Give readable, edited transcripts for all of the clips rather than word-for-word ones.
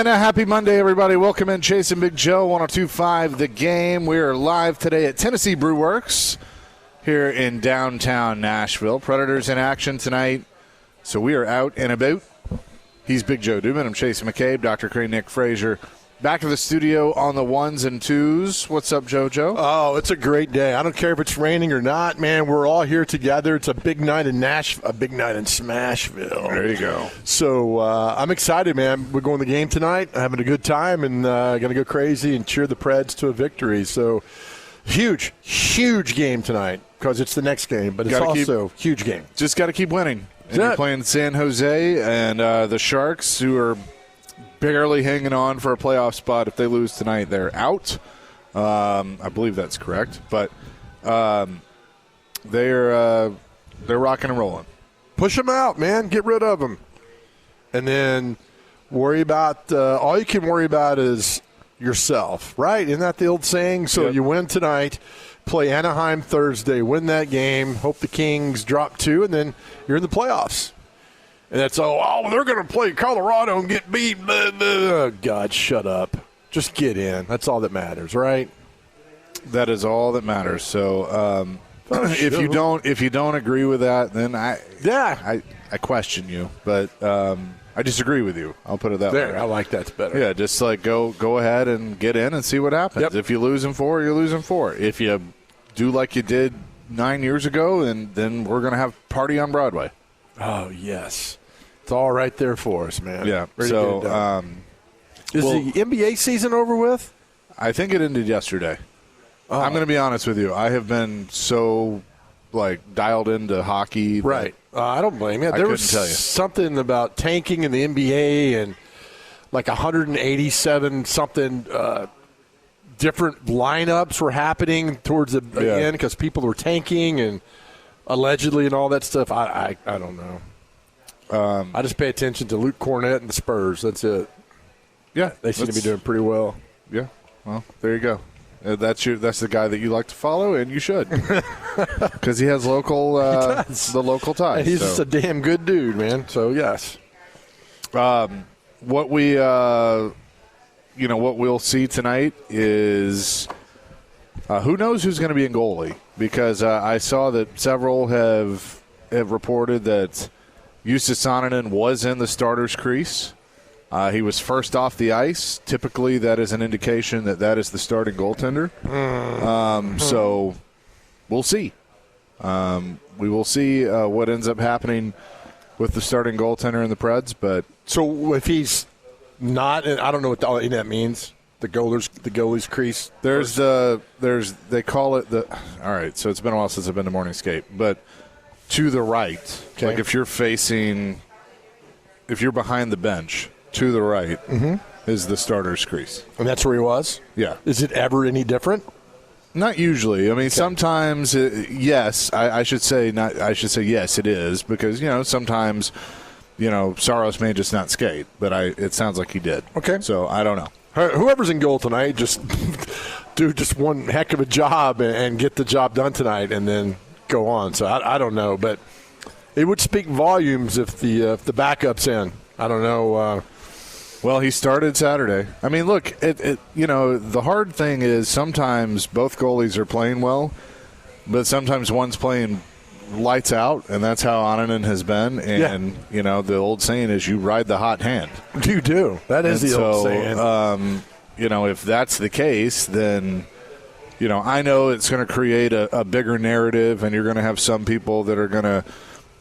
And a happy Monday, everybody. Welcome in Chase and Big Joe, 102.5 The Game. We are live today at Tennessee Brew Works here in downtown Nashville. Predators in action tonight, so we are out and about. He's Big Joe Dubin. I'm Chase McCabe, Dr. Crane, Nick Frazier. Back to the studio on the ones and twos. What's up, JoJo? Oh, it's a great day. I don't care if it's raining or not, man. We're all here together. It's a big night in a big night in Smashville. There you go. So I'm excited, man. We're going to the game tonight, having a good time, and going to go crazy and cheer the Preds to a victory. So huge, huge game tonight because it's the next game, but it's also a huge game. Just got to keep winning. And you're playing San Jose and the Sharks, who are barely hanging on for a playoff spot. If they lose tonight, they're out. I believe that's correct. But they're rocking and rolling. Push them out, man. Get rid of them. And then worry about all you can worry about is yourself, right? Isn't that the old saying? So You win tonight, play Anaheim Thursday, win that game, hope the Kings drop 2, and then you're in the playoffs. And that's, they're going to play Colorado and get beat. Blah, blah. Oh, God, shut up. Just get in. That's all that matters, right? That is all that matters. So if you don't agree with that, then I question you. But I disagree with you. I'll put it that way. I like that's better. Yeah, just like go ahead and get in and see what happens. Yep. If you lose in 4, you're losing 4. If you do like you did 9 years ago, and then we're going to have Party on Broadway. Oh, yes. It's all right there for us, man. Yeah. Is the NBA season over with? I think it ended yesterday. I'm going to be honest with you. I have been so dialed into hockey. Right. I don't blame you. There was something about tanking in the NBA and 187 something different lineups were happening towards the end because people were tanking and allegedly and all that stuff. I don't know. I just pay attention to Luke Cornett and the Spurs. That's it. Yeah, they seem to be doing pretty well. Yeah, well, there you go. That's the guy that you like to follow, and you should, because he has the local ties. And he's just a damn good dude, man. So yes. What we'll see tonight is who knows who's going to be in goalie, because I saw that several have reported that Justus Saarinen was in the starter's crease. He was first off the ice. Typically, that is an indication that is the starting goaltender. So we'll see. We will see what ends up happening with the starting goaltender in the Preds. But so if he's not, I don't know what all that means. The goalie's crease. They call it the. All right. So it's been a while since I've been to Morning Skate, but to the right, like if you're behind the bench. To the right is the starter's crease. And that's where he was? Yeah. Is it ever any different? Not usually. I mean, sometimes, yes. I should say not. I should say yes, it is, because, sometimes, Saros may just not skate, but it sounds like he did. Okay. So I don't know. Whoever's in goal tonight, just do just one heck of a job and get the job done tonight and then go on. So I don't know, but it would speak volumes if the backup's in. I don't know. Well, he started Saturday. I mean, look, the hard thing is sometimes both goalies are playing well, but sometimes one's playing lights out, and that's how Annunen has been. And, the old saying is you ride the hot hand. You do. That is the old saying. If that's the case, then, I know it's going to create a bigger narrative, and you're going to have some people that are going to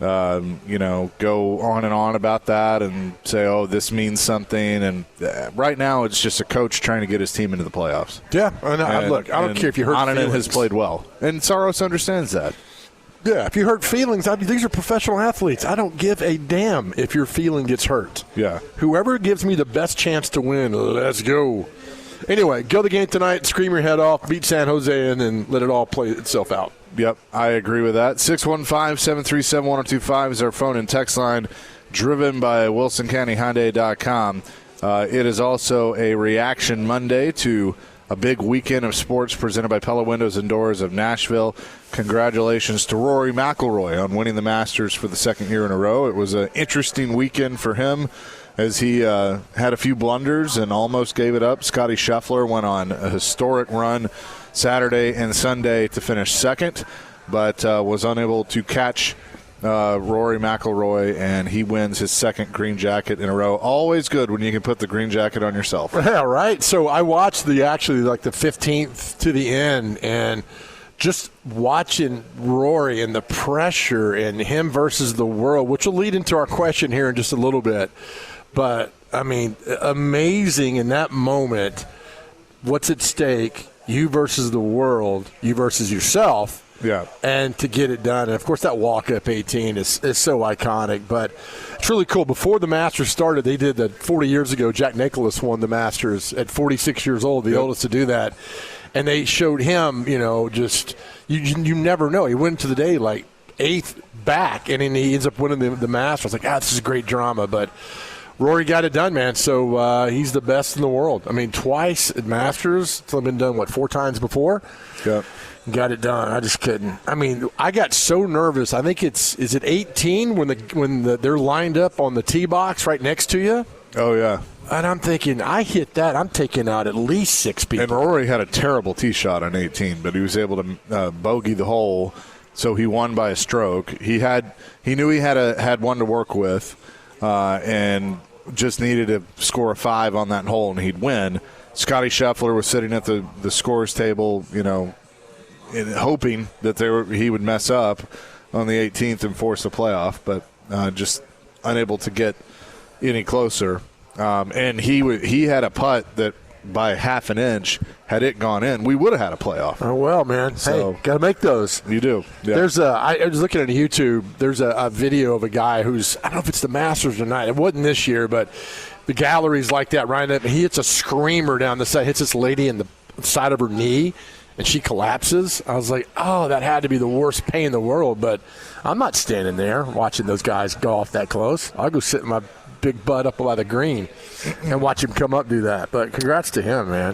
go on and on about that and say, oh, this means something. And right now it's just a coach trying to get his team into the playoffs. Yeah. Look, I don't care if you hurt feelings. Annunen has played well. And Saros understands that. Yeah, if you hurt feelings, these are professional athletes. I don't give a damn if your feeling gets hurt. Yeah. Whoever gives me the best chance to win, let's go. Anyway, go the game tonight, scream your head off, beat San Jose, and then let it all play itself out. Yep, I agree with that. 615-737-1025 is our phone and text line, driven by WilsonCountyHyundai.com. It is also a reaction Monday to a big weekend of sports presented by Pella Windows and Doors of Nashville. Congratulations to Rory McIlroy on winning the Masters for the second year in a row. It was an interesting weekend for him as he had a few blunders and almost gave it up. Scotty Scheffler went on a historic run Saturday and Sunday to finish second, but was unable to catch Rory McIlroy, and he wins his second green jacket in a row. Always good when you can put the green jacket on yourself. Yeah, right. So I watched the 15th to the end, and just watching Rory and the pressure and him versus the world, which will lead into our question here in just a little bit. But, I mean, amazing in that moment. What's at stake? You versus the world, you versus yourself. Yeah. And to get it done. And, of course, that walk-up 18 is so iconic. But it's really cool. Before the Masters started, they did that 40 years ago. Jack Nicklaus won the Masters at 46 years old, the oldest to do that. And they showed him, just you never know. He went to the day like 8th back, and then he ends up winning the Masters. Like, this is great drama. But Rory got it done, man. So he's the best in the world. I mean, twice at Masters. It's only been done, 4 times before? Yeah. Got it done. I just couldn't. I mean, I got so nervous. I think is it 18 when they're lined up on the tee box right next to you? Oh, yeah. And I'm thinking, I hit that, I'm taking out at least 6 people. And Rory had a terrible tee shot on 18, but he was able to bogey the hole, so he won by a stroke. He knew he had one to work with, and just needed to score a 5 on that hole, and he'd win. Scotty Scheffler was sitting at the scores table, hoping that he would mess up on the 18th and force a playoff, but just unable to get any closer. And he had a putt that by half an inch, had it gone in, we would have had a playoff. Oh, well, man. So, hey, got to make those. You do. Yeah. I was looking at YouTube. There's a video of a guy who's, I don't know if it's the Masters or not. It wasn't this year, but the gallery's like that right up. He hits a screamer down the side, hits this lady in the side of her knee, and she collapses. I was like, oh, that had to be the worst pain in the world. But I'm not standing there watching those guys golf that close. I'll go sit in my big butt up by the green and watch him come up do that. But congrats to him, man.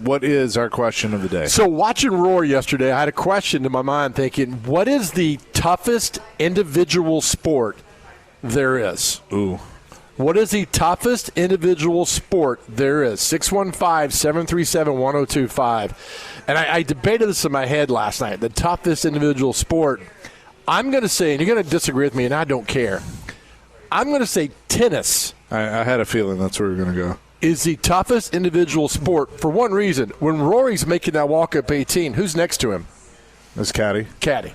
What is our question of the day? So watching Rory yesterday, I had a question in my mind thinking, what is the toughest individual sport there is? Ooh. What is the toughest individual sport there is? 615-737-1025. And I debated this in my head last night. The toughest individual sport. I'm going to say, and you're going to disagree with me, and I don't care. I'm going to say tennis. I had a feeling that's where we we're going to go. Is the toughest individual sport for one reason. When Rory's making that walk-up 18, who's next to him? That's Caddy.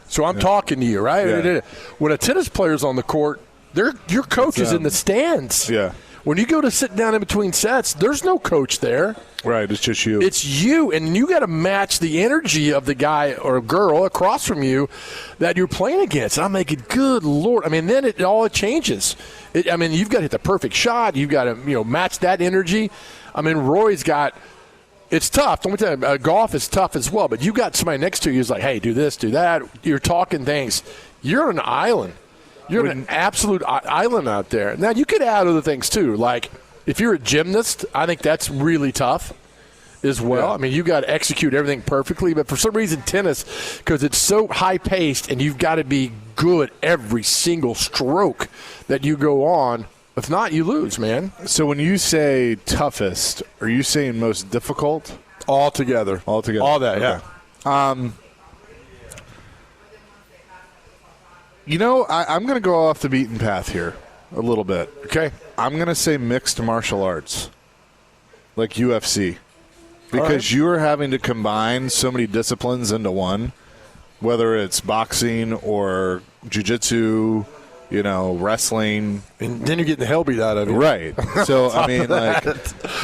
So I'm talking to you, right? Yeah. When a tennis player's on the court, your coach is in the stands. Yeah. When you go to sit down in between sets, there's no coach there. Right, it's just you. It's you, and you got to match the energy of the guy or girl across from you that you're playing against. I'm thinking, good Lord. I mean, then it all changes. You've got to hit the perfect shot. You've got to match that energy. I mean, Roy's got – it's tough. Don't tell you, golf is tough as well, but you got somebody next to you who's like, hey, do this, do that. You're talking things. You're on an island. You're an absolute island out there. Now, you could add other things, too. Like, if you're a gymnast, I think that's really tough as well. Yeah. I mean, you got to execute everything perfectly. But for some reason, tennis, because it's so high-paced and you've got to be good every single stroke that you go on. If not, you lose, man. So when you say toughest, are you saying most difficult? Altogether. All that, okay. Yeah. I'm going to go off the beaten path here a little bit. Okay. I'm going to say mixed martial arts, like UFC, because you are having to combine so many disciplines into one, whether it's boxing or jiu-jitsu, wrestling. And then you're getting the hell beat out of you. Right. So, I mean, like,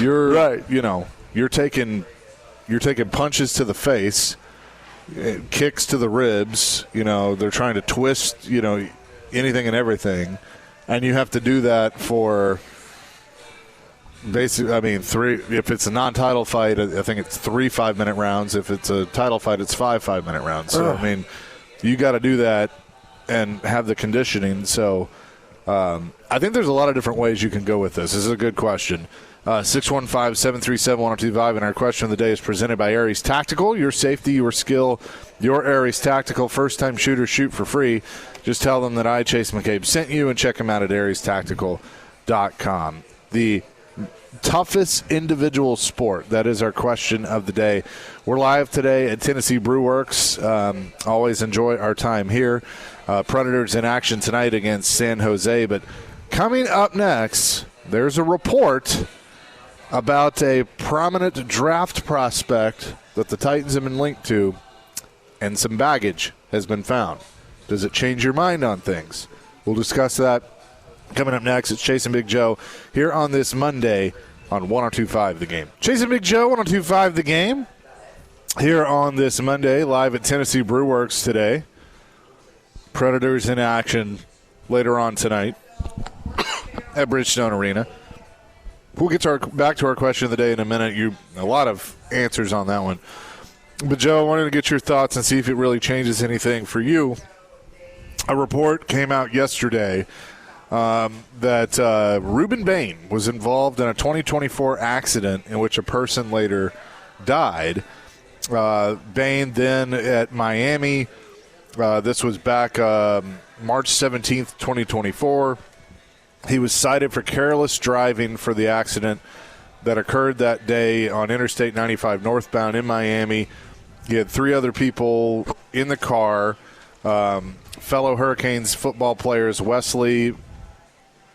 you're, right. You're taking punches to the face, kicks to the ribs, they're trying to twist, anything and everything. And you have to do that for basically, 3, if it's a non-title fight, I think it's 3 5-minute rounds. If it's a title fight, it's 5 5-minute rounds. So, you got to do that and have the conditioning. So, I think there's a lot of different ways you can go with this. This is a good question. 615-737-1025, and our question of the day is presented by Aries Tactical. Your safety, your skill, your Aries Tactical. First-time shooters shoot for free. Just tell them that I, Chase McCabe, sent you, and check them out at ariestactical.com. TheBrew.com. The toughest individual sport? That is our question of the day. We're live today at Tennessee Brew Works. Always enjoy our time here. Predators in action tonight against San Jose. But coming up next, there's a report about a prominent draft prospect that the Titans have been linked to, and some baggage has been found. Does it change your mind on things? We'll discuss that coming up next. It's Chase and Big Joe here on this Monday on 102.5 The Game. Chase and Big Joe, 102.5 The Game, here on this Monday, live at Tennessee Brew Works today. Predators in action later on tonight at Bridgestone Arena. We'll get back to our question of the day in a minute. A lot of answers on that one. But, Joe, I wanted to get your thoughts and see if it really changes anything for you. A report came out yesterday that Ruben Bain was involved in a 2024 accident in which a person later died. Bain then at Miami, this was back March 17th, 2024. He was cited for careless driving for the accident that occurred that day on Interstate 95 northbound in Miami. He had 3 other people in the car, fellow Hurricanes football players, Wesley,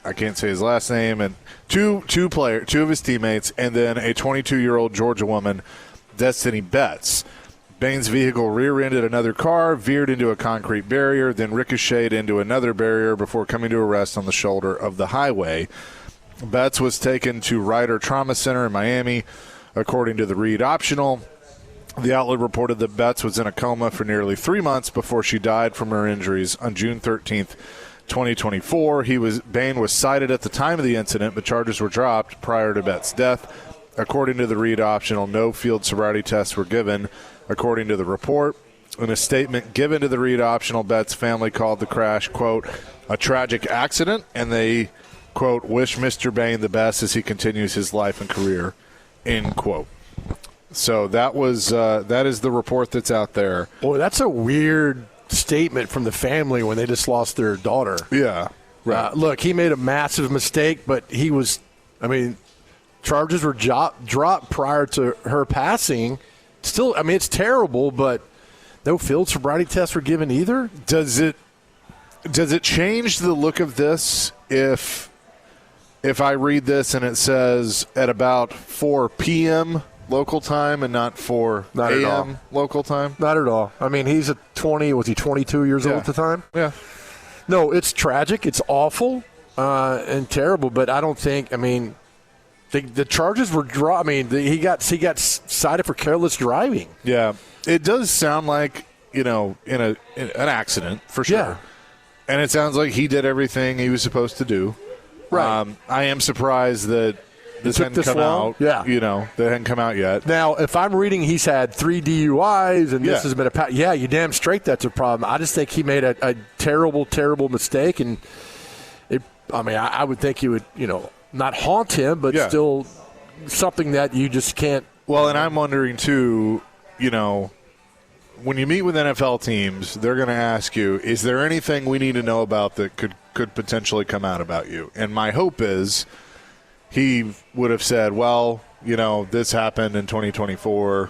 I can't say his last name, and two of his teammates, and then a 22-year-old Georgia woman, Destiny Betts. Bain's vehicle rear-ended another car, veered into a concrete barrier, then ricocheted into another barrier before coming to a rest on the shoulder of the highway. Betts was taken to Ryder Trauma Center in Miami, according to the Reed Optional. The outlet reported that Betts was in a coma for nearly 3 months before she died from her injuries on June 13th, 2024. Bain was cited at the time of the incident, but charges were dropped prior to Betts' death. According to the Reed Optional, no field sobriety tests were given. According to the report, in a statement given to the Reed Optional, Betts' family called the crash, quote, a tragic accident, and they, quote, wish Mr. Bain the best as he continues his life and career, end quote. So that is the report that's out there. Boy, that's a weird statement from the family when they just lost their daughter. Yeah. Right. Look, he made a massive mistake, but charges were dropped prior to her passing. Still, it's terrible, but no field sobriety tests were given either. Does it change the look of this if I read this and it says at about 4 p.m. local time and not 4 a.m. local time? Not at all. He's was he 22 years old at the time? Yeah. No, it's tragic. It's awful and terrible, but I don't think, the charges were dropped. He got cited for careless driving. Yeah. It does sound like, in an accident, for sure. Yeah. And it sounds like he did everything he was supposed to do. Right. I am surprised that this hadn't come out. Yeah. That hadn't come out yet. Now, if I'm reading he's had 3 DUIs and this has been you damn straight that's a problem. I just think he made a terrible, terrible mistake. And, I would think he would, not haunt him, but still something that you just can't. Well, and I'm wondering, too, when you meet with NFL teams, they're going to ask you, is there anything we need to know about that could potentially come out about you? And my hope is he would have said, well, this happened in 2024,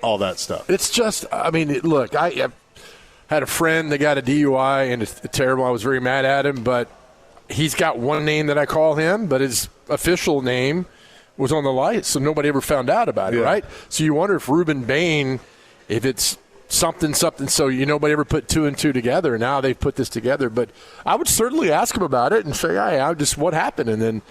all that stuff. It's just, look, I had a friend that got a DUI, and it's terrible. I was very mad at him, but he's got one name that I call him, but his official name was on the lights, so nobody ever found out about it, right? So you wonder if Ruben Bain, if it's something, so nobody ever put 2 and 2 together. Now they've put this together. But I would certainly ask him about it and say, hey, what happened? And then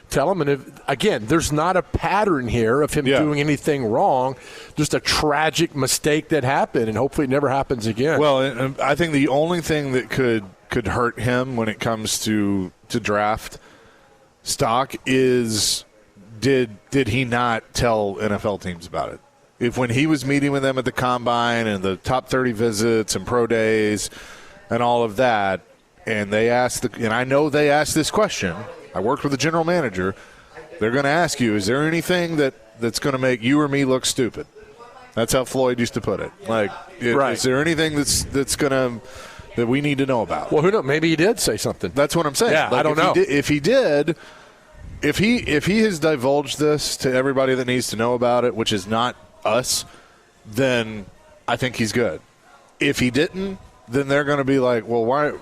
tell him. And again, there's not a pattern here of him doing anything wrong, just a tragic mistake that happened, and hopefully it never happens again. Well, and I think the only thing that could hurt him when it comes to draft stock is did he not tell NFL teams about it? If when he was meeting with them at the Combine and the top 30 visits and pro days and all of that, and they asked and I know they asked this question. I worked with the general manager. They're going to ask you, is there anything that's going to make you or me look stupid? That's how Floyd used to put it. Is there anything that's going to that we need to know about? Well, who knows? Maybe he did say something. That's what I'm saying. Yeah, I don't know. If he has divulged this to everybody that needs to know about it, which is not us, then I think he's good. If he didn't, then they're going to be like, well, why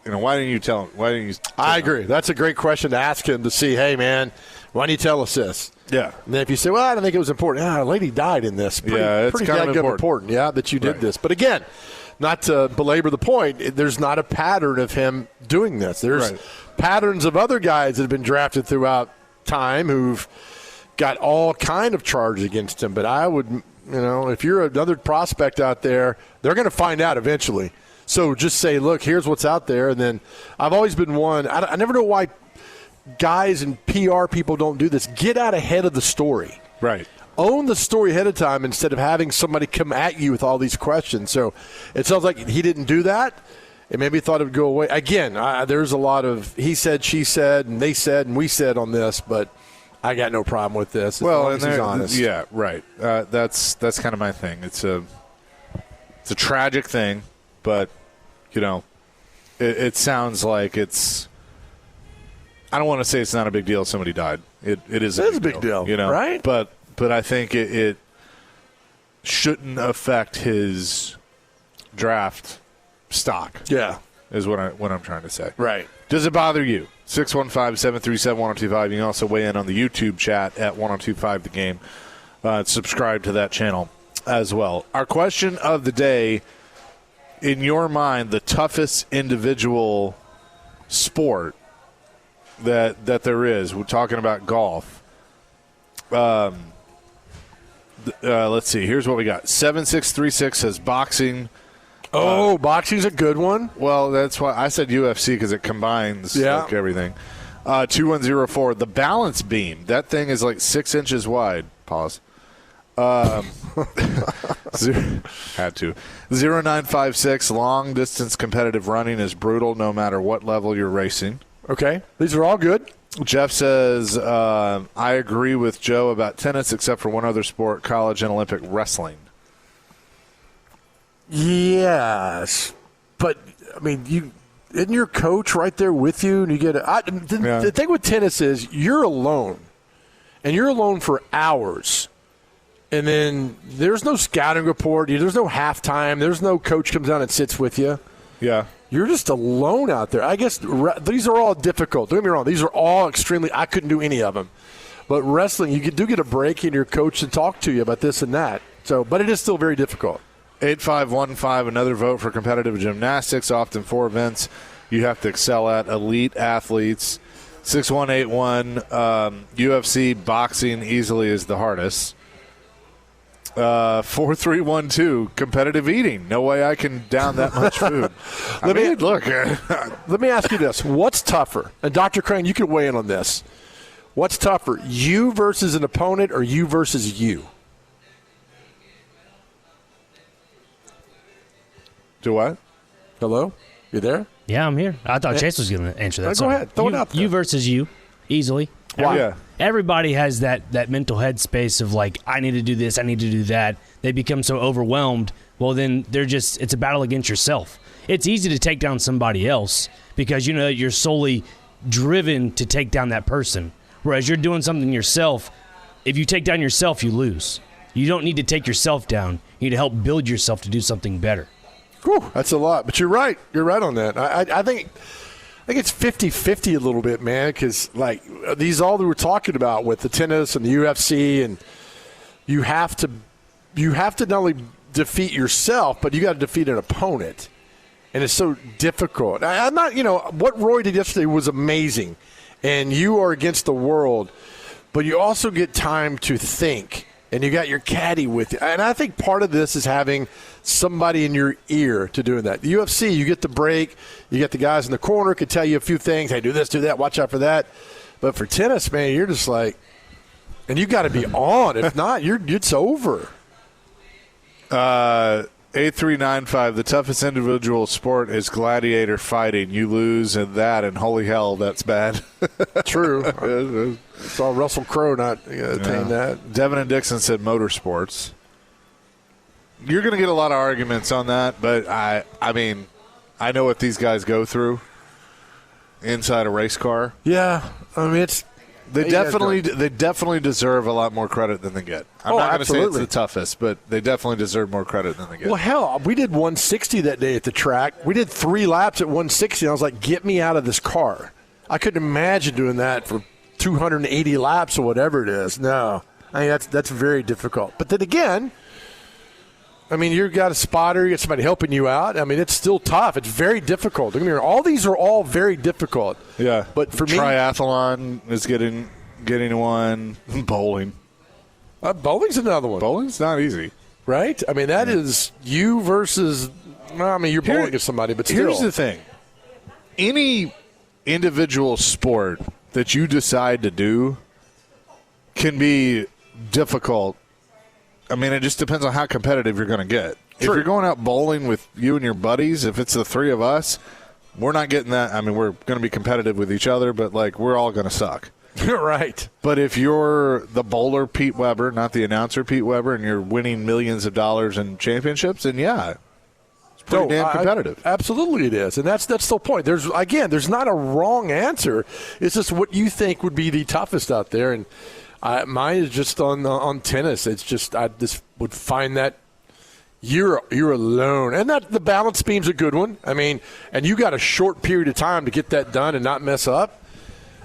didn't you tell him? Why didn't you? I agree. That's a great question to ask him to see, hey, man, why didn't you tell us this? Yeah. And then if you say, well, I don't think it was important. A lady died in this. It's pretty kind of important. Yeah, that you did this. But again, not to belabor the point, there's not a pattern of him doing this. There's patterns of other guys that have been drafted throughout time who've got all kind of charges against him. But I would, if you're another prospect out there, they're going to find out eventually. So just say, look, here's what's out there. And then I've always been one. I never know why guys and PR people don't do this. Get out ahead of the story. Right. Own the story ahead of time instead of having somebody come at you with all these questions. So it sounds like he didn't do that. And maybe thought it would go away. Again, there's a lot of he said, she said, and they said, and we said on this, but I got no problem with this as long as he's honest. Yeah, right. That's kind of my thing. It's a tragic thing, but it sounds like it's. I don't want to say it's not a big deal if somebody died. It is a big deal, right? But I think it shouldn't affect his draft stock. Yeah, is what I'm trying to say. Right. Does it bother you? 615-737-1025. You can also weigh in on the YouTube chat at 1025 The Game. Subscribe to that channel as well. Our question of the day, in your mind, the toughest individual sport that there is. We're talking about golf. Let's see. Here's what we got. 7636 says boxing. Boxing's a good one. Well, that's why I said UFC because it combines everything. 2104, the balance beam. That thing is like 6 inches wide. Pause. Had to. 0956, long distance competitive running is brutal no matter what level you're racing. Okay. These are all good. Jeff says, I agree with Joe about tennis except for one other sport, college and Olympic wrestling. Yes. But, I mean, isn't your coach right there with you? And you get the thing with tennis is you're alone. And you're alone for hours. And then there's no scouting report. There's no halftime. There's no coach comes down and sits with you. Yeah. You're just alone out there. I guess these are all difficult. Don't get me wrong. These are all extremely – I couldn't do any of them. But wrestling, you do get a break in your coach to talk to you about this and that. But it is still very difficult. 8515, another vote for competitive gymnastics, often 4 events you have to excel at. Elite athletes. 6181, UFC boxing easily is the hardest. 4312, competitive eating. No way I can down that much food. Let me ask you this. What's tougher? And Dr. Crane, you can weigh in on this. What's tougher, you versus an opponent or you versus you? Do what? Hello? You there? Yeah, I'm here. I thought Chase was going to answer that. Go ahead. Throw it out there. You versus you, easily. Why? Everybody has that mental headspace of like, I need to do this, I need to do that. They become so overwhelmed. Well, then it's a battle against yourself. It's easy to take down somebody else because you're solely driven to take down that person. Whereas you're doing something yourself, if you take down yourself, you lose. You don't need to take yourself down. You need to help build yourself to do something better. Whew, that's a lot. But you're right. You're right on that. I think it's 50-50 a little bit, man, because like these all that we're talking about with the tennis and the UFC, and you have to not only defeat yourself, but you got to defeat an opponent, and it's so difficult. I'm not, what Roy did yesterday was amazing, and you are against the world, but you also get time to think. And you got your caddy with you. And I think part of this is having somebody in your ear to doing that. The UFC, you get the break. You get the guys in the corner can tell you a few things. Hey, do this, do that. Watch out for that. But for tennis, man, you're just like – and you got to be on. If not, it's over. 8395, the toughest individual sport is gladiator fighting. You lose in that, and holy hell, that's bad. True. Saw Russell Crowe not attain that. Devin and Dixon said motorsports. You're going to get a lot of arguments on that, but I I know what these guys go through inside a race car. Yeah, I mean They definitely deserve a lot more credit than they get. I'm not going to say it's the toughest, but they definitely deserve more credit than they get. Well, hell, we did 160 that day at the track. We did 3 laps at 160, and I was like, get me out of this car. I couldn't imagine doing that for 280 laps or whatever it is. No, I mean, that's very difficult. But then again, I mean, you've got a spotter, you got somebody helping you out. I mean, it's still tough. It's very difficult. All these are all very difficult. Yeah, but for me, triathlon is getting one. Bowling. Bowling's another one. Bowling's not easy, right? I mean, that is you versus. Well, I mean, you're bowling against somebody, but still. Here's the thing: any individual sport that you decide to do can be difficult. I mean, it just depends on how competitive you're going to get. If you're going out bowling with you and your buddies, if it's the 3 of us, we're not getting that. I mean, we're going to be competitive with each other, but, like, we're all going to suck. You're right. But if you're the bowler Pete Weber, not the announcer Pete Weber, and you're winning millions of dollars in championships, then, yeah, it's pretty damn competitive. Absolutely it is. And that's the point. There's not a wrong answer. It's just what you think would be the toughest out there. And mine is just on tennis. It's just I just would find that you're alone, and that the balance beam's a good one. I mean, and you got a short period of time to get that done and not mess up.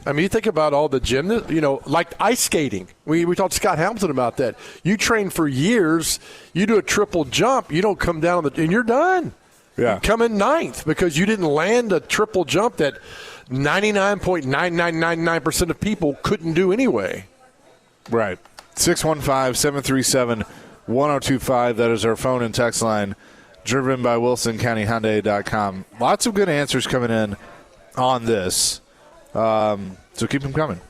I mean, you think about all the gymnasts, like ice skating. We talked to Scott Hamilton about that. You train for years. You do a triple jump. You don't come down and you're done. Yeah, you come in 9th because you didn't land a triple jump that 99.9999% of people couldn't do anyway. Right. 615-737-1025. That is our phone and text line, driven by WilsonCountyHyundai.com. Lots of good answers coming in on this, so keep them coming.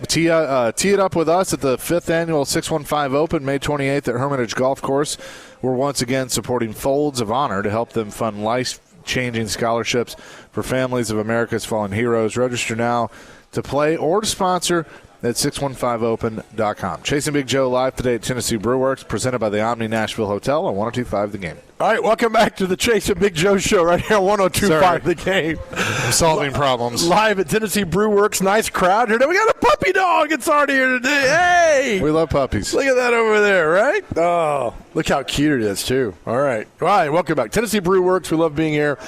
Tee it up with us at the 5th Annual 615 Open, May 28th at Hermitage Golf Course. We're once again supporting Folds of Honor to help them fund life-changing scholarships for families of America's fallen heroes. Register now to play or to sponsor at 615open.com. Chasing Big Joe live today at Tennessee Brew Works, presented by the Omni Nashville Hotel on 102.5 The Game. All right, welcome back to the Chasing Big Joe show right here on 102.5 The Game. I'm solving problems. Live at Tennessee Brew Works. Nice crowd here. We got a puppy dog. It's already here today. Hey! We love puppies. Look at that over there, right? Oh, look how cute it is, too. All right, welcome back. Tennessee Brew Works. We love being here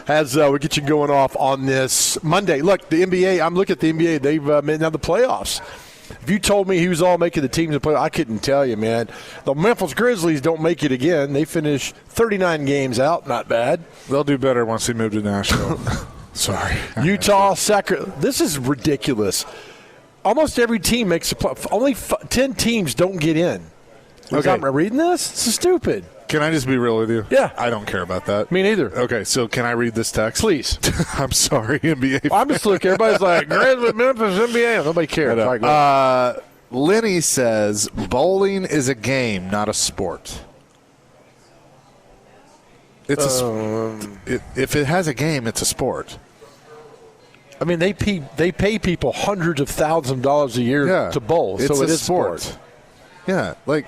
as we get you going off on this Monday. Look, the NBA, I'm looking at the NBA. They've made now the playoffs. If you told me he was all making the teams to play, I couldn't tell you, man. The Memphis Grizzlies don't make it again. They finish 39 games out. Not bad. They'll do better once they move to Nashville. Sorry. Utah, Sacramento. This is ridiculous. Almost every team makes a play. Only 10 teams don't get in. Okay. Am I reading this? This is stupid. Can I just be real with you? Yeah. I don't care about that. Me neither. Okay, so can I read this text? Please. I'm sorry, NBA. I'm just looking. Everybody's like, Grizzlies, Memphis, NBA. Nobody cares. Lenny says, bowling is a game, not a sport. It's if it has a game, it's a sport. I mean, they pay people hundreds of thousands of dollars a year to bowl, so it is sport. Yeah, like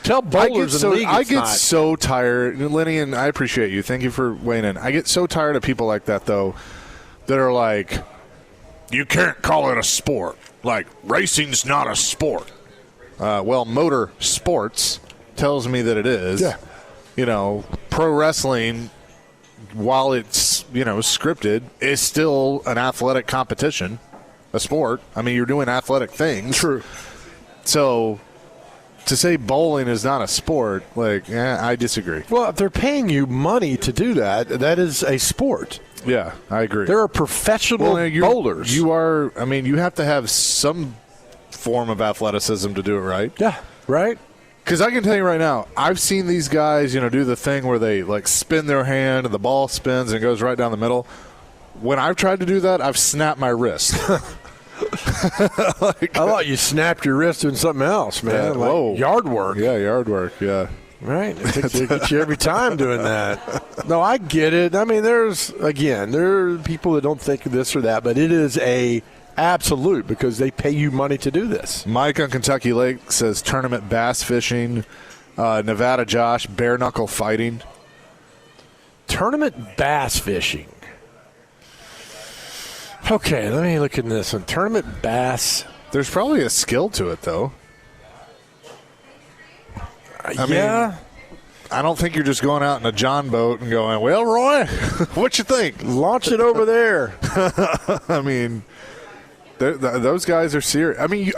tell bowlers in the league. I get so tired, Lenny, and I appreciate you. Thank you for weighing in. I get so tired of people like that, though, that are like, you can't call it a sport. Like, racing's not a sport. Well, motor sports tells me that it is. Yeah. Pro wrestling, while it's, scripted, is still an athletic competition, a sport. I mean, you're doing athletic things. True. So to say bowling is not a sport, I disagree. Well, if they're paying you money to do that, that is a sport. Yeah, I agree. There are professional bowlers. You have to have some form of athleticism to do it right. Yeah, right. Because I can tell you right now, I've seen these guys, do the thing where they, spin their hand and the ball spins and goes right down the middle. When I've tried to do that, I've snapped my wrist. I thought you snapped your wrist doing something else, man. Whoa. Yard work. Yeah, yard work, yeah. Right. It gets you every time doing that. No, I get it. I mean, there are people that don't think of this or that, but it is a absolute because they pay you money to do this. Mike on Kentucky Lake says tournament bass fishing, Nevada Josh, bare knuckle fighting. Tournament bass fishing. Okay, let me look at this one. Tournament bass. There's probably a skill to it, though. I mean, I don't think you're just going out in a John boat and going, well, Roy, what you think? Launch it over there. I mean, those guys are serious. I mean,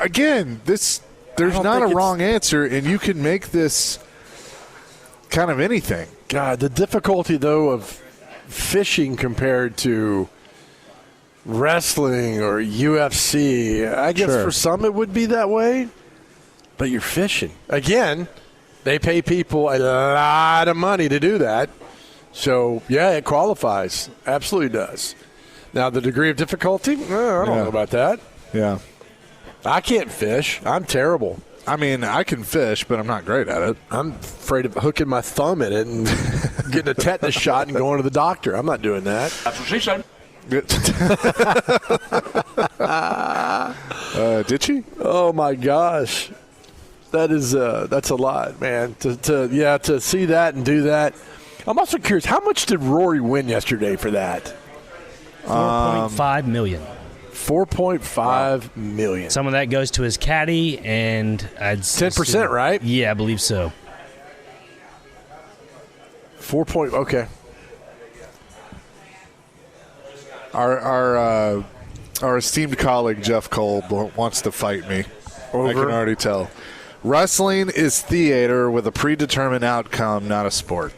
there's not a wrong answer, and you can make this kind of anything. God, the difficulty, though, of fishing compared to wrestling or UFC, I guess for some it would be that way, but you're fishing. Again, they pay people a lot of money to do that. So, yeah, it qualifies. Absolutely does. Now, the degree of difficulty, I don't know about that. Yeah. I can't fish. I'm terrible. I mean, I can fish, but I'm not great at it. I'm afraid of hooking my thumb in it and getting a tetanus shot and going to the doctor. I'm not doing that. That's what she said. Did she? Oh, my gosh. That's a lot, man. To see that and do that. I'm also curious, how much did Rory win yesterday for that? $4.5 million. $4.5 million. Some of that goes to his caddy, and 10%, right? Yeah, I believe so. Okay. Our esteemed colleague Jeff Cole wants to fight me. Over? I can already tell. Wrestling is theater with a predetermined outcome, not a sport.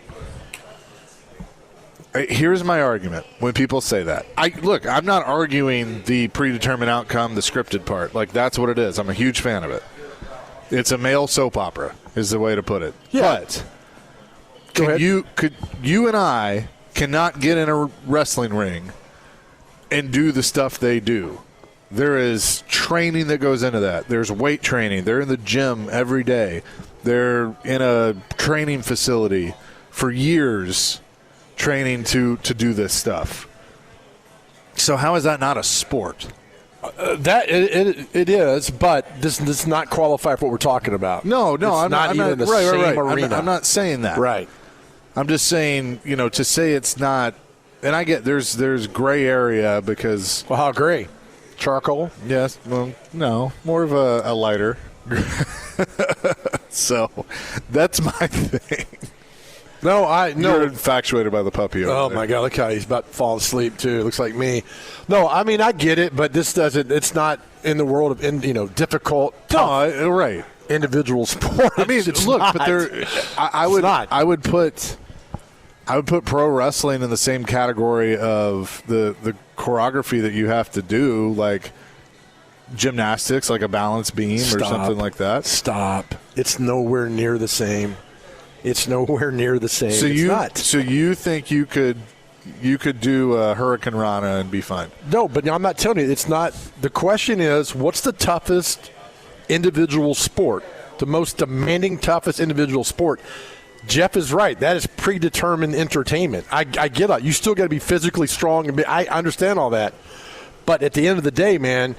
Here's my argument when people say that. I'm not arguing the predetermined outcome, the scripted part. Like, that's what it is. I'm a huge fan of it. It's a male soap opera, is the way to put it. Yeah. But you and I cannot get in a wrestling ring and do the stuff they do. There is training that goes into that. There's weight training. They're in the gym every day. They're in a training facility for years training to do this stuff. So how is that not a sport? It is, but this does not qualify for what we're talking about. No, I'm not even the same arena. I'm not saying that. Right. I'm just saying, to say it's not, and I get there's gray area because. Well, how gray? Charcoal? Yes. Well, no, more of a lighter. So that's my thing. No. You're infatuated by the puppy. Oh there. my God! Look how he's about to fall asleep too. Looks like me. No, I mean I get it, but this doesn't. It's not in the world of difficult. No, right. Individual sport. I mean, look, not. but there. I would put pro wrestling in the same category of the choreography that you have to do, like gymnastics, like a balance beam or something like that. Stop! It's nowhere near the same. It's nowhere near the same. So you think you could do a Hurricane Rana and be fine? No, but I'm not telling you. It's not. The question is, what's the toughest individual sport? The most demanding, toughest individual sport? Jeff is right. That is predetermined entertainment. I get it. You still got to be physically strong. I understand all that. But at the end of the day, man,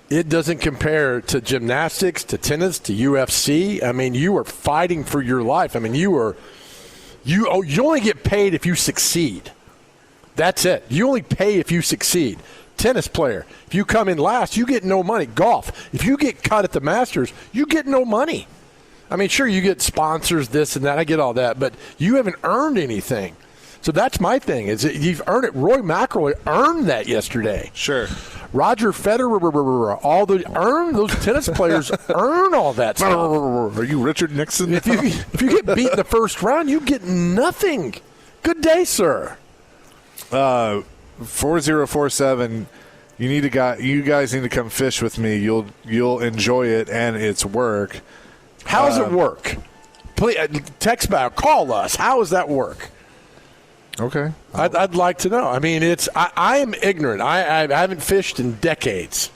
it doesn't compare to gymnastics, to tennis, to UFC. I mean, you are fighting for your life. I mean, you only get paid if you succeed. That's it. You only pay if you succeed. Tennis player, if you come in last, you get no money. Golf, if you get cut at the Masters, you get no money. I mean, sure, you get sponsors, this and that. I get all that, but you haven't earned anything. So that's my thing. Is you've earned it. Rory McIlroy earned that yesterday. Sure. Roger Federer, those tennis players earn all that stuff. Are you Richard Nixon? If you get beat in the first round, you get nothing. Good day, sir. 4047. You guys need to come fish with me. You'll enjoy it and it's work. How does it work? Please text back. Call us. How does that work? Okay. I'd like to know. I mean, I am ignorant. I haven't fished in decades.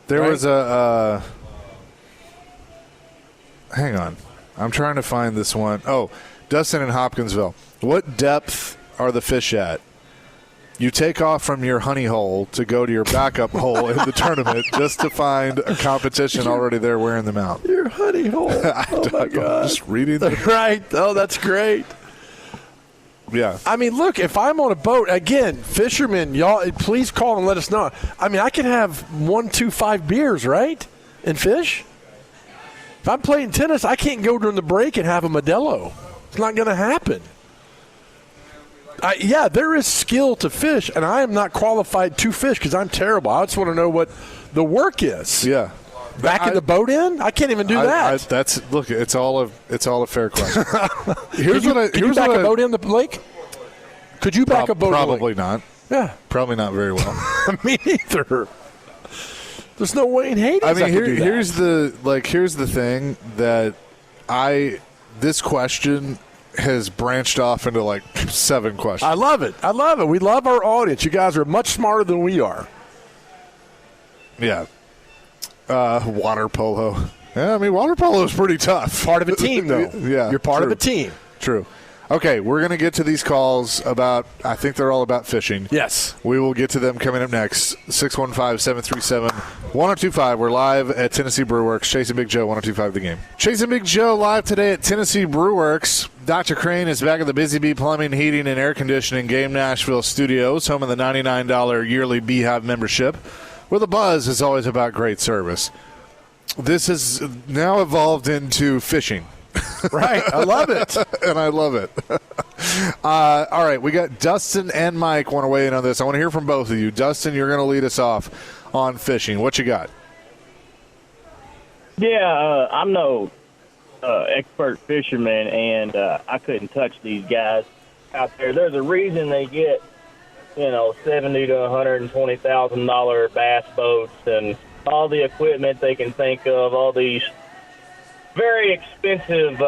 There was a hang on. I'm trying to find this one. Oh, Dustin in Hopkinsville. What depth are the fish at? You take off from your honey hole to go to your backup hole in the tournament just to find a competition already there wearing them out. Your honey hole. Oh, my God. I'm just reading. Right. Oh, that's great. Yeah. I mean, look, if I'm on a boat, again, fishermen, y'all, please call and let us know. I mean, I can have 1, 2, 5 beers, right, and fish. If I'm playing tennis, I can't go during the break and have a Modelo. It's not going to happen. Yeah, there is skill to fish, and I am not qualified to fish because I'm terrible. I just want to know what the work is. Yeah. Backing the boat in? I can't even do that. It's all a fair question. Can you back a boat in the lake? Could you back a boat in the lake? Probably not. Yeah. Probably not very well. Me neither. There's no way in Hades. I mean, could do that. here's the thing that this question has branched off into like 7 questions. I love it. We love our audience. You guys are much smarter than we are. Yeah. Water polo. Yeah, I mean, water polo is pretty tough. Part of a team, though. Yeah. You're part of a team. True. Okay, we're going to get to these calls about, I think they're all about fishing. Yes. We will get to them coming up next. 615-737-1025. We're live at Tennessee Brewworks. Chasing Big Joe, 1025 The Game. Chasing Big Joe live today at Tennessee Brewworks. Dr. Crane is back at the Busy Bee Plumbing, Heating, and Air Conditioning Game Nashville Studios, home of the $99 yearly Beehive membership, where the buzz is always about great service. This has now evolved into fishing. Right. I love it. And I love it. All right. We got Dustin and Mike want to weigh in on this. I want to hear from both of you. Dustin, you're going to lead us off on fishing. What you got? Yeah, I'm no expert fisherman, and I couldn't touch these guys out there. There's a reason they get, $70,000 to $120,000 bass boats and all the equipment they can think of, all these very expensive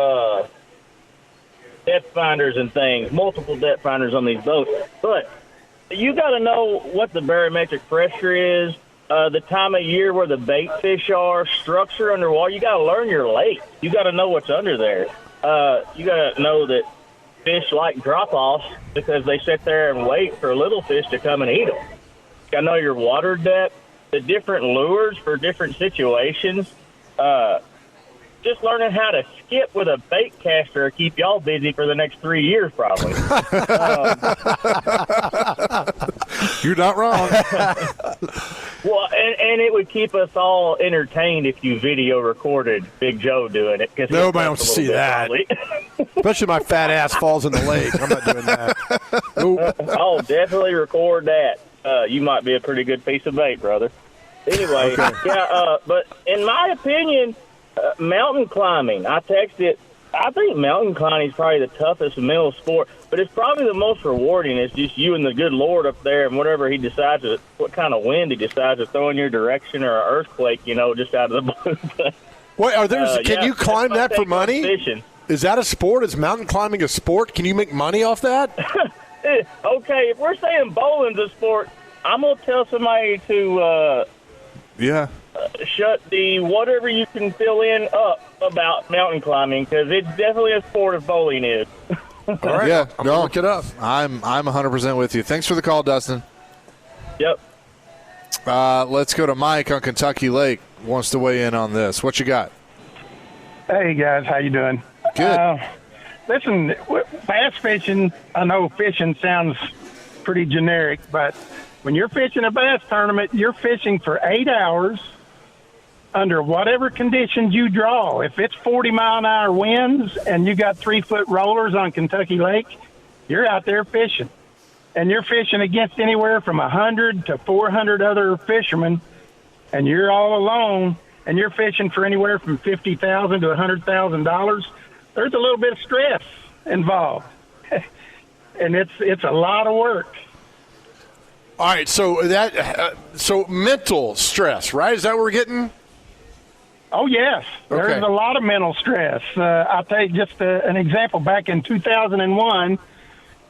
depth finders and things, multiple depth finders on these boats. But you got to know what the barometric pressure is, the time of year where the bait fish are, structure underwater. You got to learn your lake. You got to know what's under there. You got to know that fish like drop-offs because they sit there and wait for little fish to come and eat them. You got to know your water depth, the different lures for different situations. Just learning how to skip with a bait caster will keep y'all busy for the next 3 years, probably. You're not wrong. Well, and it would keep us all entertained if you video recorded Big Joe doing it. Nobody wants to see that. Especially my fat ass falls in the lake. I'm not doing that. Nope. Oh, definitely record that. You might be a pretty good piece of bait, brother. Anyway, but in my opinion, mountain climbing, I texted, I think mountain climbing is probably the toughest mental sport, but it's probably the most rewarding. It's just you and the good Lord up there and whatever he decides, what kind of wind he decides to throw in your direction or an earthquake, just out of the blue. Wait, can you climb that for money? Fishing. Is that a sport? Is mountain climbing a sport? Can you make money off that? Okay, if we're saying bowling's a sport, I'm going to tell somebody to shut the whatever you can fill in up about mountain climbing, because it's definitely a sport if bowling is. All right, yeah, I'm gonna look it up. I'm 100% with you. Thanks for the call, Dustin. Yep. Let's go to Mike on Kentucky Lake. Wants to weigh in on this. What you got? Hey guys, how you doing? Good. Listen, bass fishing, I know fishing sounds pretty generic, but when you're fishing a bass tournament, you're fishing for 8 hours under whatever conditions you draw. If it's 40-mile-an-hour winds and you got 3-foot rollers on Kentucky Lake, you're out there fishing. And you're fishing against anywhere from 100 to 400 other fishermen, and you're all alone, and you're fishing for anywhere from $50,000 to $100,000. There's a little bit of stress involved, and it's a lot of work. All right, so so mental stress, right? Is that what we're getting? Oh, yes. Okay. There's a lot of mental stress. I'll take just an example. Back in 2001,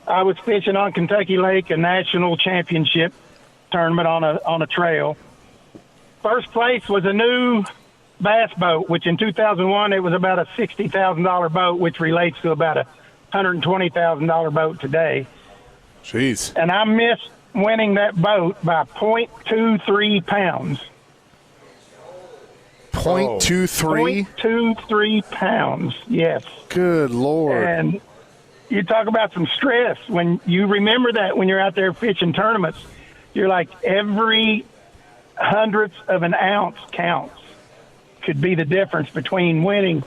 I was fishing on Kentucky Lake, a national championship tournament on a trail. First place was a new bass boat, which in 2001 it was about a $60,000 boat, which relates to about a $120,000 boat today. Jeez. And I missed winning that boat by 0.23 pounds. 0.23? 0.23 pounds, yes. Good Lord. And you talk about some stress. When you remember that when you're out there fishing tournaments, you're like every hundredth of an ounce counts. Could be the difference between winning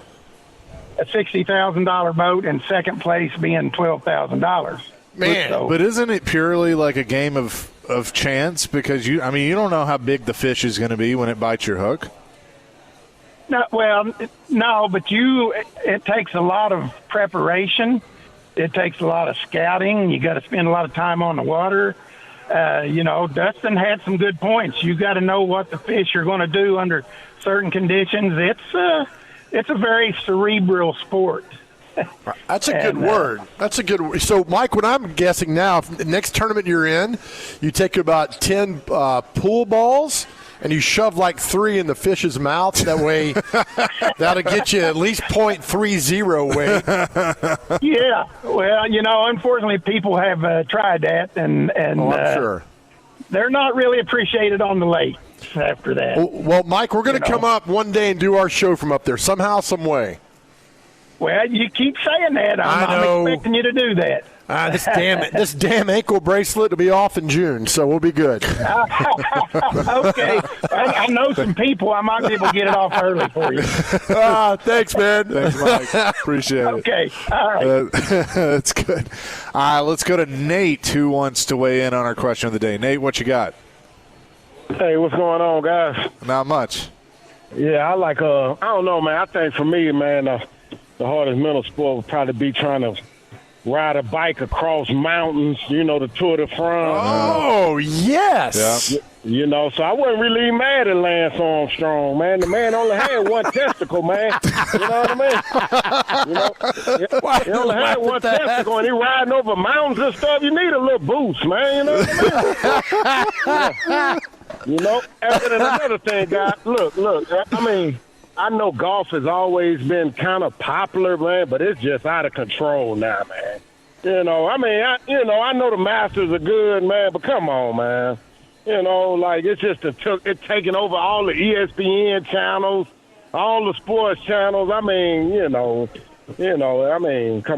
a $60,000 boat and second place being $12,000. Man, but isn't it purely like a game of chance? Because you don't know how big the fish is going to be when it bites your hook. No, well, no, but it takes a lot of preparation. It takes a lot of scouting. You got to spend a lot of time on the water. Dustin had some good points. You got to know what the fish are going to do under certain conditions. It's a very cerebral sport. That's a good word. That's a good word. So, Mike, what I'm guessing now, if the next tournament you're in, you take about 10 pool balls and you shove like 3 in the fish's mouth. That way, that'll get you at least 0.30 weight. Yeah. Well, unfortunately, people have tried that, and I'm sure. They're not really appreciated on the lake after that. Well, Mike, we're going to come up one day and do our show from up there somehow, some way. Well, you keep saying that. I'm expecting you to do that. This damn ankle bracelet will be off in June, so we'll be good. Okay. I know some people. I might be able to get it off early for you. Thanks, man. Thanks, Mike. Appreciate it. Okay. All right. That's good. All right, let's go to Nate, who wants to weigh in on our question of the day. Nate, what you got? Hey, what's going on, guys? Not much. Yeah, I don't know, man. I think for me, man, the hardest mental sport would probably be trying to ride a bike across mountains, the Tour de France. Oh, yes. Yeah. So I wasn't really mad at Lance Armstrong, man. The man only had one testicle, man. You know what I mean? He only had one testicle, and he riding over mountains and stuff. You need a little boost, man. You know what I mean? And then another thing, guys, look, I know golf has always been kind of popular, man, but it's just out of control now, man. I know the Masters are good, man, but come on, man. It's just it's taking over all the ESPN channels, all the sports channels. Come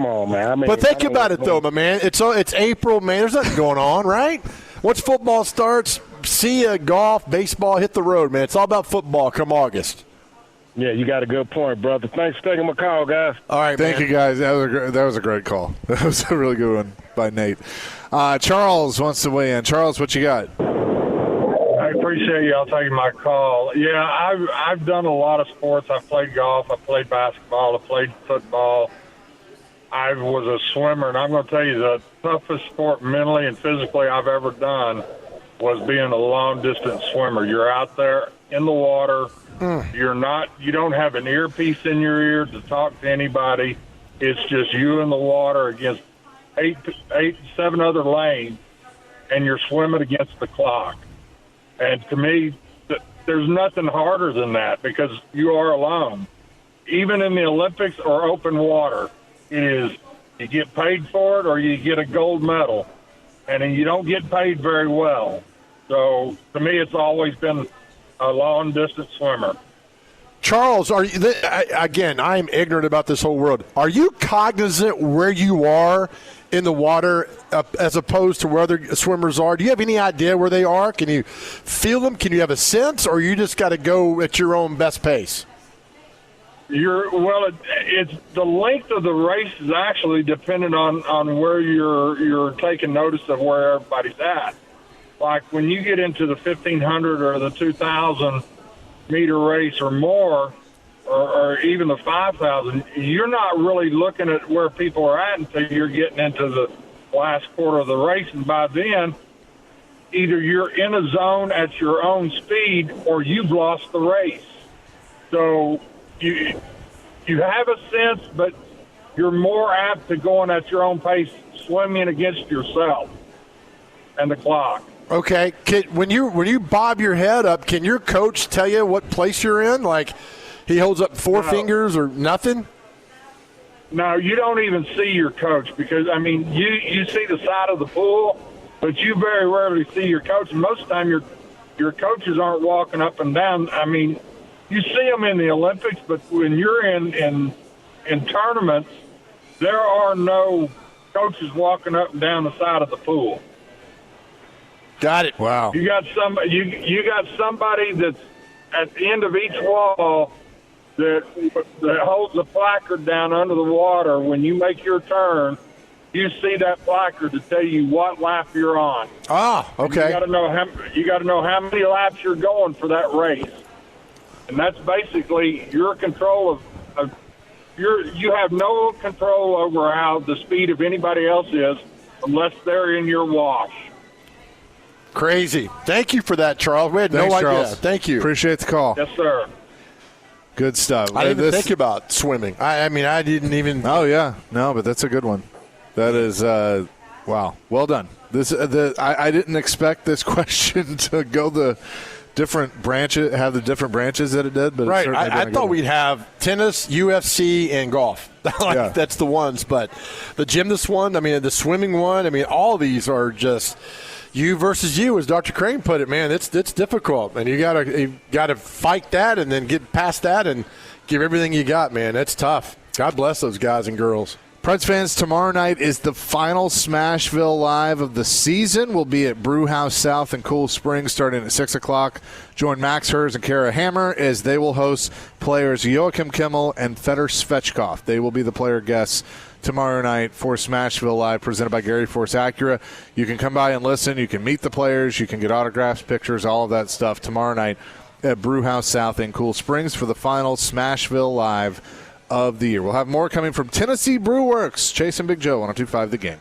on, man. But think about it, though, my man. It's April, man. There's nothing going on, right? Once football starts, see ya, golf, baseball, hit the road, man. It's all about football come August. Yeah, you got a good point, brother. Thanks for taking my call, guys. All right, Thank you, guys. That was a great call. That was a really good one by Nate. Charles wants to weigh in. Charles, what you got? I appreciate y'all taking my call. Yeah, I've done a lot of sports. I've played golf. I played basketball. I played football. I was a swimmer, and I'm going to tell you the toughest sport mentally and physically I've ever done was being a long-distance swimmer. You're out there in the water. You don't have an earpiece in your ear to talk to anybody. It's just you in the water against seven other lanes, and you're swimming against the clock. And to me, there's nothing harder than that because you are alone. Even in the Olympics or open water, it is you get paid for it or you get a gold medal, and you don't get paid very well. So to me, it's always been a long-distance swimmer. Charles, again, I am ignorant about this whole world. Are you cognizant where you are in the water as opposed to where other swimmers are? Do you have any idea where they are? Can you feel them? Can you have a sense, or you just got to go at your own best pace? It's the length of the race is actually dependent on where you're taking notice of where everybody's at. Like when you get into the 1,500 or the 2,000 meter race or more, or even the 5,000, you're not really looking at where people are at until you're getting into the last quarter of the race. And by then, either you're in a zone at your own speed or you've lost the race. So you have a sense, but you're more apt to going at your own pace, swimming against yourself and the clock. Okay. When you bob your head up, can your coach tell you what place you're in? Like he holds up four fingers or nothing? No, you don't even see your coach because, you see the side of the pool, but you very rarely see your coach. And most of the time your coaches aren't walking up and down. You see them in the Olympics, but when you're in tournaments, there are no coaches walking up and down the side of the pool. Got it. Wow. You got somebody that's at the end of each wall that holds a placard down under the water. When you make your turn, you see that placard to tell you what lap you're on. Ah, okay. You got to know how many laps you're going for that race, and that's basically your control of you have no control over how the speed of anybody else is unless they're in your wash. Crazy. Thank you for that, Charles. We had Thanks, no idea. Charles. Thank you. Appreciate the call. Yes, sir. Good stuff. I didn't think about swimming. I mean, I didn't even. Oh, yeah. No, but that's a good one. That is, wow. Well done. I didn't expect this question to go the different branches, have the different branches that it did. But right. I thought we'd have tennis, UFC, and golf. Yeah. That's the ones. But the gymnast one, I mean, the swimming one, I mean, all these are just you versus you, as Dr. Crane put it. Man, it's difficult, and you gotta fight that and then get past that and give everything you got. Man, that's tough. God bless those guys and girls. Preds fans, tomorrow night is the final Smashville Live of the season. We'll be at Brewhouse South in Cool Springs starting at 6 o'clock. Join Max Hers and Kara Hammer as they will host players Joachim Kimmel and Fedor Svechkov. They will be the player guests tomorrow night for Smashville Live, presented by Gary Force Acura. You can come by and listen. You can meet the players. You can get autographs, pictures, all of that stuff tomorrow night at Brewhouse South in Cool Springs for the final Smashville Live of the year. We'll have more coming from Tennessee Brew Works. Chase and Big Joe, 102.5 The Game.